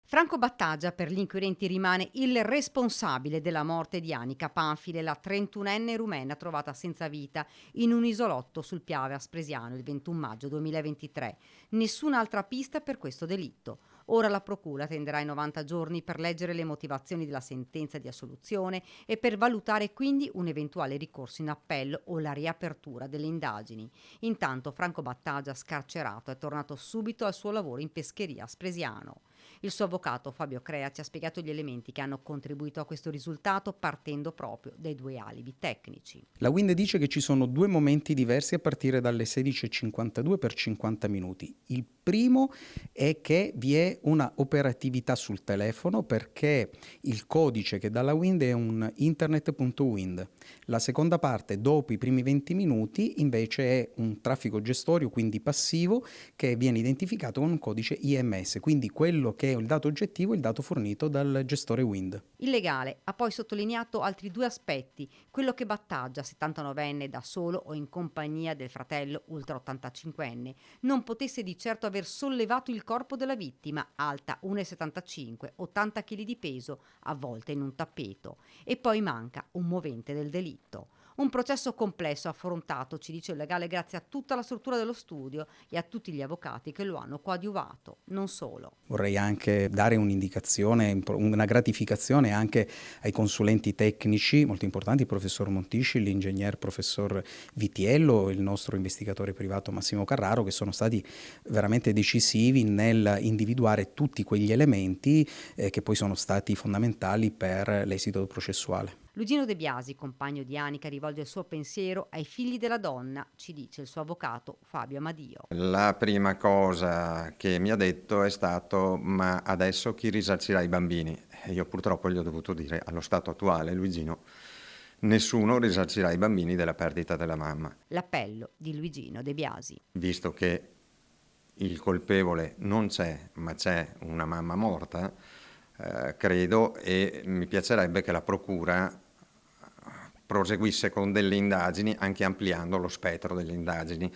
Franco Battaglia per gli inquirenti rimane il responsabile della morte di Anica Panfile, la 31enne rumena trovata senza vita in un isolotto sul Piave Aspresiano il 21 maggio 2023. Nessun'altra pista per questo delitto. Ora la procura tenderà i 90 giorni per leggere le motivazioni della sentenza di assoluzione e per valutare quindi un eventuale ricorso in appello o la riapertura delle indagini. Intanto Franco Battaglia, scarcerato, è tornato subito al suo lavoro in pescheria a Spresiano. Il suo avvocato Fabio Crea ci ha spiegato gli elementi che hanno contribuito a questo risultato partendo proprio dai due alibi tecnici. La Wind dice che ci sono due momenti diversi a partire dalle 16:52 per 50 minuti. Il primo è che vi è una operatività sul telefono perché il codice che dà la Wind è un internet.wind. La seconda parte, dopo i primi 20 minuti, invece è un traffico gestorio, quindi passivo, che viene identificato con un codice IMS, quindi quello che è il dato oggettivo è il dato fornito dal gestore Wind. Il legale ha poi sottolineato altri due aspetti: quello che Battaglia, 79enne, da solo o in compagnia del fratello ultra 85enne, non potesse di certo aver sollevato il corpo della vittima, alta 1,75, 80 kg di peso, avvolta in un tappeto. E poi manca un movente del delitto. Un processo complesso affrontato, ci dice il legale, grazie a tutta la struttura dello studio e a tutti gli avvocati che lo hanno coadiuvato. Non solo. Vorrei anche dare un'indicazione, una gratificazione anche ai consulenti tecnici molto importanti, il professor Montisci, l'ingegner professor Vitiello, il nostro investigatore privato Massimo Carraro, che sono stati veramente decisivi nel individuare tutti quegli elementi che poi sono stati fondamentali per l'esito processuale. Luigino De Biasi, compagno di Anica, rivolge il suo pensiero ai figli della donna, ci dice il suo avvocato Fabio Amadio. La prima cosa che mi ha detto è stato: ma adesso chi risarcirà i bambini? E io purtroppo gli ho dovuto dire: allo stato attuale, Luigino, nessuno risarcirà i bambini della perdita della mamma, L'appello di Luigino De Biasi. visto che il colpevole non c'è, ma c'è una mamma morta. Credo, e mi piacerebbe che la procura proseguisse con delle indagini, anche ampliando lo spettro delle indagini.